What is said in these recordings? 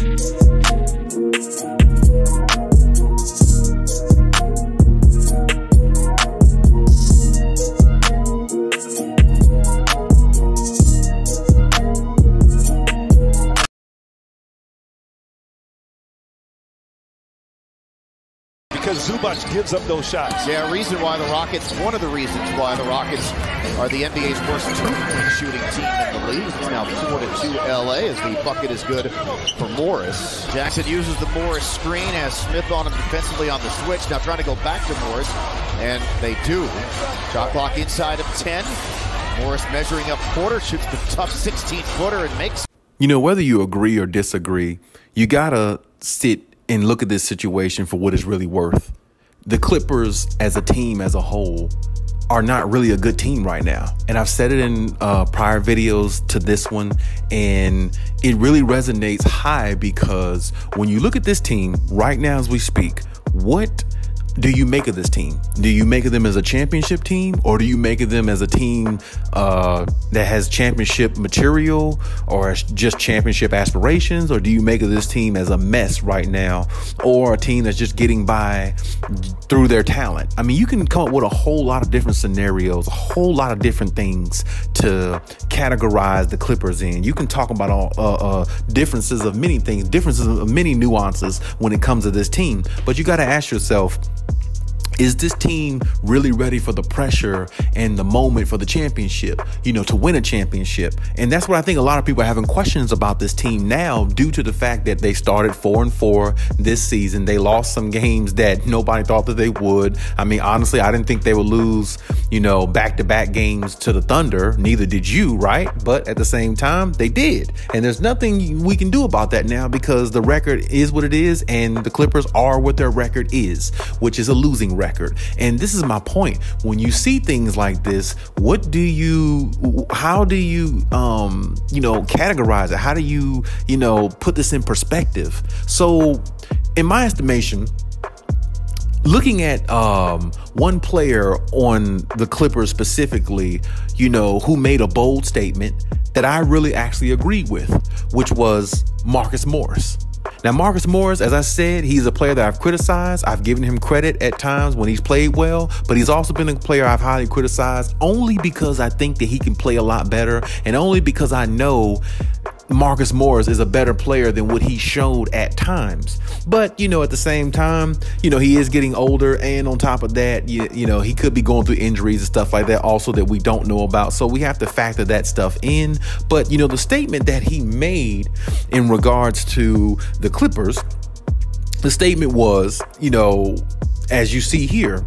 Because Zubac gives up those shots. Yeah, one of the reasons why the Rockets are the NBA's worst two-point shooting team in the league. It's now 4-2 LA as the bucket is good for Morris. Jackson uses the Morris screen, has Smith on him defensively on the switch. Now trying to go back to Morris, and they do. Shot clock inside of 10. Morris measuring up Porter, shoots the tough 16-footer and makes. You know, whether you agree or disagree, you gotta sit and look at this situation for what it's really worth. The Clippers as a team as a whole are not really a good team right now. And I've said it in prior videos to this one, and it really resonates high because when you look at this team right now as we speak, what do you make of this team? Do you make of them as a championship team, or do you make of them as a team that has championship material or just championship aspirations? Or do you make of this team as a mess right now, or a team that's just getting by through their talent? I mean, you can come up with a whole lot of different scenarios, a whole lot of different things to categorize the Clippers in. You can talk about all differences of many things, differences of many nuances when it comes to this team. But you got to ask yourself, is this team really ready for the pressure and the moment for the championship, to win a championship? And that's what I think a lot of people are having questions about this team now, due to the fact that they started 4-4 this season. They lost some games that nobody thought that they would. I mean, honestly, I didn't think they would lose, back-to-back games to the Thunder. Neither did you, right? But at the same time, they did. And there's nothing we can do about that now, because the record is what it is, and the Clippers are what their record is, which is a losing record. And this is my point. When you see things like this, how do you categorize it? How do you, put this in perspective? So in my estimation, looking at one player on the Clippers specifically, who made a bold statement that I really actually agreed with, which was Marcus Morris. Now, Marcus Morris, as I said, he's a player that I've criticized. I've given him credit at times when he's played well, but he's also been a player I've highly criticized, only because I think that he can play a lot better, and only because I know Marcus Morris is a better player than what he showed at times. But, at the same time, he is getting older. And on top of that, he could be going through injuries and stuff like that also that we don't know about. So we have to factor that stuff in. But, the statement that he made in regards to the Clippers, the statement was, as you see here,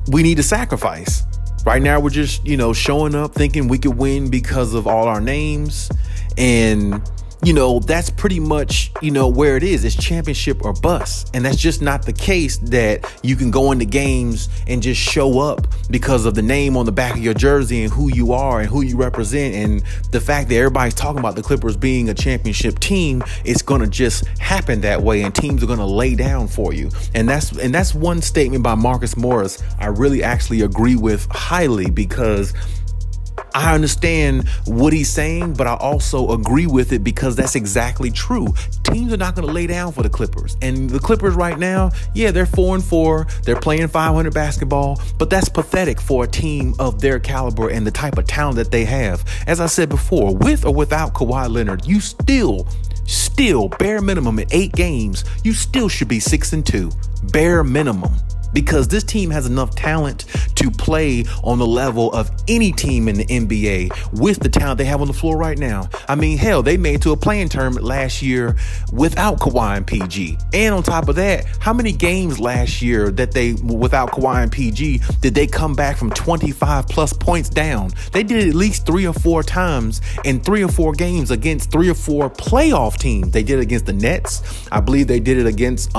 we need to sacrifice. Right now, we're just, showing up thinking we could win because of all our names. And, that's pretty much, where it is. It's championship or bust. And that's just not the case, that you can go into games and just show up because of the name on the back of your jersey and who you are and who you represent. And the fact that everybody's talking about the Clippers being a championship team, it's going to just happen that way. And teams are going to lay down for you. And that's one statement by Marcus Morris I really actually agree with highly, because I understand what he's saying, but I also agree with it because that's exactly true. Teams are not going to lay down for the Clippers. And the Clippers right now, yeah, they're 4-4. They're playing 500 basketball, but that's pathetic for a team of their caliber and the type of talent that they have. As I said before, with or without Kawhi Leonard, you still bare minimum in 8 games, you still should be 6-2, bare minimum. Because this team has enough talent to play on the level of any team in the NBA with the talent they have on the floor right now. I mean, hell, they made it to a playing tournament last year without Kawhi and PG. And on top of that, how many games last year that without Kawhi and PG, did they come back from 25 plus points down? They did it at least 3 or 4 times in 3 or 4 games against 3 or 4 playoff teams. They did it against the Nets. I believe they did it against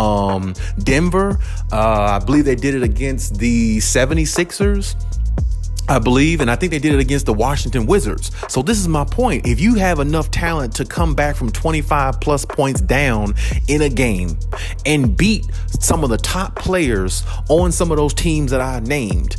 Denver. I believe they did it against the 76ers, I believe, and I think they did it against the Washington Wizards. So this is my point. If you have enough talent to come back from 25 plus points down in a game and beat some of the top players on some of those teams that I named,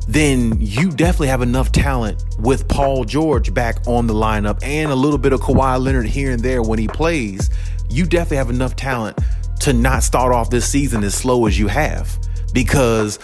then you definitely have enough talent with Paul George back on the lineup and a little bit of Kawhi Leonard here and there when he plays. you definitely have enough talent to not start off this season as slow as you have. Because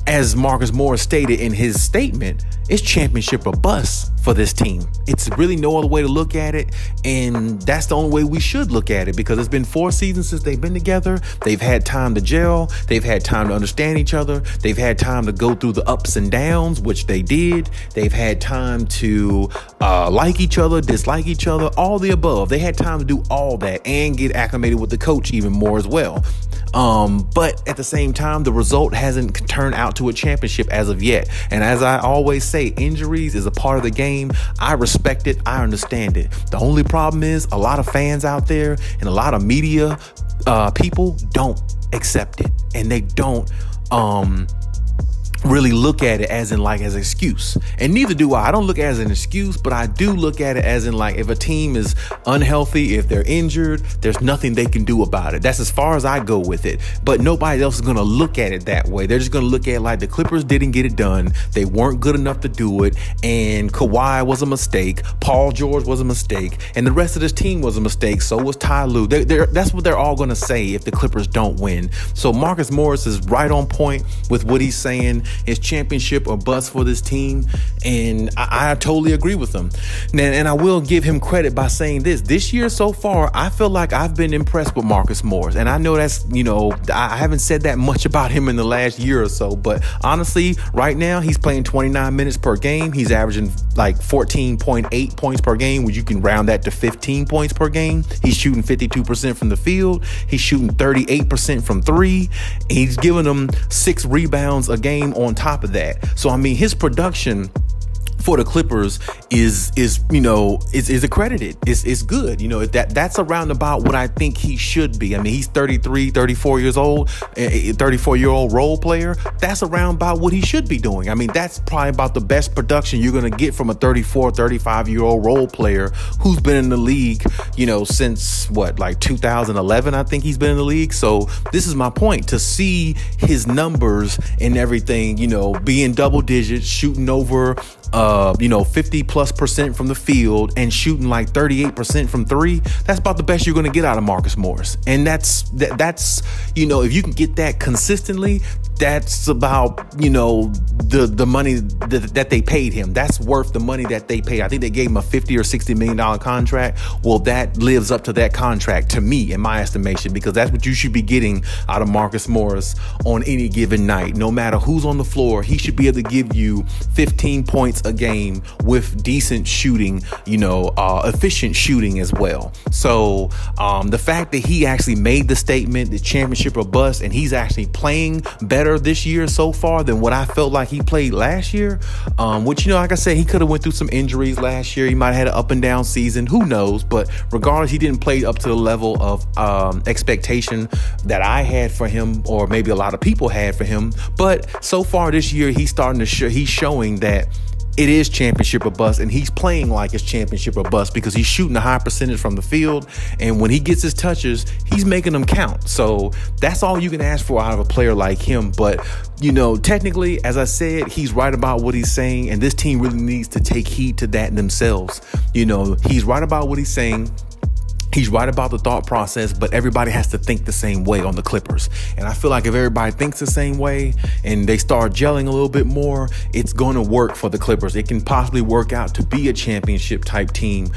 as Marcus Morris stated in his statement, it's championship or bust for this team. It's really no other way to look at it. And that's the only way we should look at it, because it's been 4 seasons since they've been together. They've had time to gel. They've had time to understand each other. They've had time to go through the ups and downs, which they did. They've had time to like each other, dislike each other, all the above. They had time to do all that and get acclimated with the coach even more as well. But at the same time, the result hasn't turned out to a championship as of yet. And as I always say, injuries is a part of the game. I respect it. I understand it. The only problem is a lot of fans out there and a lot of media people don't accept it, and they don't really look at it as in like as an excuse. And neither do I. I don't look at it as an excuse, but I do look at it as in like, if a team is unhealthy, if they're injured, there's nothing they can do about it. That's as far as I go with it. But nobody else is going to look at it that way. They're just going to look at it like the Clippers didn't get it done. They weren't good enough to do it. And Kawhi was a mistake. Paul George was a mistake. And the rest of this team was a mistake. So was Ty Lue. That's what they're all going to say if the Clippers don't win. So Marcus Morris is right on point with what he's saying. It's championship or bust for this team, and I totally agree with him. And I will give him credit by saying this year so far, I feel like I've been impressed with Marcus Morris. And I know that's, I haven't said that much about him in the last year or so, but honestly, right now he's playing 29 minutes per game. He's averaging like 14.8 points per game, which you can round that to 15 points per game. He's shooting 52% from the field. He's shooting 38% from 3. He's giving them 6 rebounds a game on top of that. So I mean, his production for the Clippers is accredited. It's good. That's around about what I think he should be. I mean, he's 33, 34 years old, a 34-year-old role player. That's around about what he should be doing. I mean, that's probably about the best production you're going to get from a 34, 35-year-old role player who's been in the league, since like 2011, I think he's been in the league. So this is my point, to see his numbers and everything, being double digits, shooting over 50+% from the field and shooting like 38% from 3. That's about the best you're going to get out of Marcus Morris. And that's if you can get that consistently, that's about, the money that they paid him. That's worth the money that they paid. I think they gave him a $50 or $60 million contract. Well, that lives up to that contract to me, in my estimation, because that's what you should be getting out of Marcus Morris on any given night. No matter who's on the floor, he should be able to give you 15 points a game with decent shooting, efficient shooting as well. So the fact that he actually made the statement, the championship or bust, and he's actually playing better this year so far than what I felt like he played last year, which, like I said, he could have went through some injuries last year. He might have had an up and down season. Who knows? But regardless, he didn't play up to the level of expectation that I had for him, or maybe a lot of people had for him. But so far this year, he's starting to he's showing that it is championship or bust, and he's playing like it's championship or bust because he's shooting a high percentage from the field, and when he gets his touches, he's making them count. So that's all you can ask for out of a player like him. But technically, as I said, he's right about what he's saying, and this team really needs to take heed to that themselves. He's right about what he's saying. He's right about the thought process, but everybody has to think the same way on the Clippers. And I feel like if everybody thinks the same way and they start gelling a little bit more, it's going to work for the Clippers. It can possibly work out to be a championship type team,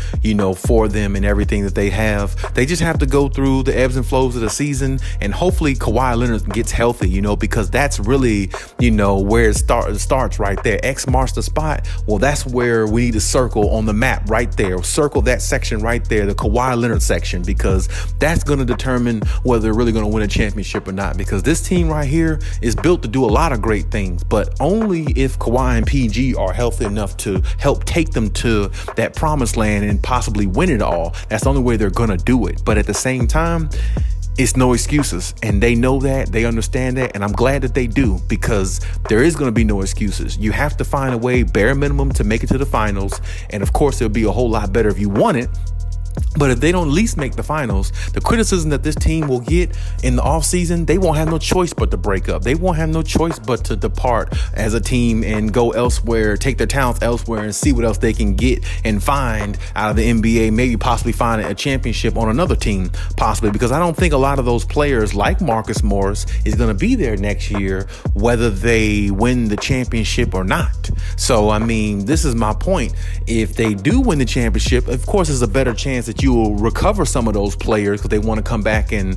for them and everything that they have. They just have to go through the ebbs and flows of the season, and hopefully Kawhi Leonard gets healthy, because that's really, where it starts right there. X marks the spot. Well, that's where we need to circle on the map right there. Circle that section right there, the Kawhi Leonard section, because that's going to determine whether they're really going to win a championship or not, because this team right here is built to do a lot of great things, but only if Kawhi and PG are healthy enough to help take them to that promised land and possibly win it all. That's the only way they're going to do it. But at the same time, it's no excuses, and they know that, they understand that, and I'm glad that they do, because there is going to be no excuses. You have to find a way, bare minimum, to make it to the finals, and of course it'll be a whole lot better if you won it. But if they don't at least make the finals, the criticism that this team will get in the offseason, they won't have no choice but to break up. They won't have no choice but to depart as a team and go elsewhere, take their talents elsewhere and see what else they can get and find out of the NBA, maybe possibly find a championship on another team, possibly, because I don't think a lot of those players like Marcus Morris is going to be there next year, whether they win the championship or not. So, I mean, this is my point. If they do win the championship, of course, there's a better chance that you will recover some of those players because they want to come back and,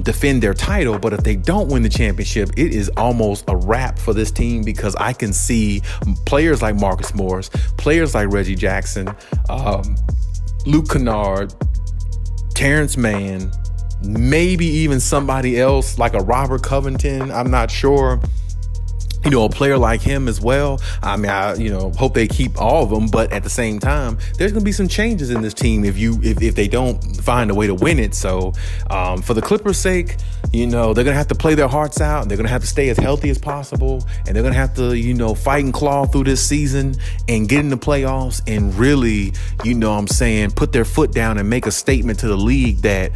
defend their title. But if they don't win the championship, it is almost a wrap for this team, because I can see players like Marcus Morris, players like Reggie Jackson, Luke Kennard, Terrence Mann, maybe even somebody else like a Robert Covington. I'm not sure. A player like him as well. I mean, I hope they keep all of them, but at the same time, there's going to be some changes in this team if they don't find a way to win it. So, for the Clippers' sake, they're going to have to play their hearts out. They're going to have to stay as healthy as possible, and they're going to have to, fight and claw through this season and get in the playoffs and really, put their foot down and make a statement to the league that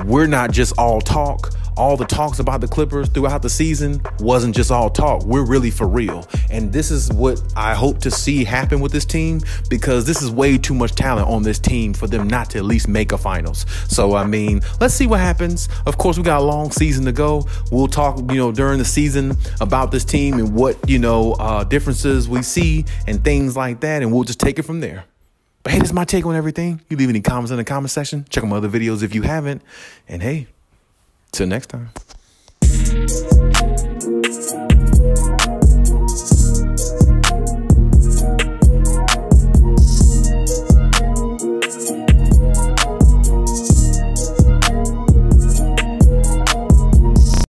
we're not just all talk. All the talks about the Clippers throughout the season wasn't just all talk. We're really for real. And this is what I hope to see happen with this team, because this is way too much talent on this team for them not to at least make a finals. So, I mean, let's see what happens. Of course, we got a long season to go. We'll talk, during the season about this team and what, differences we see and things like that. And we'll just take it from there. But hey, this is my take on everything. You leave any comments in the comment section. Check out my other videos if you haven't. And hey, till next time.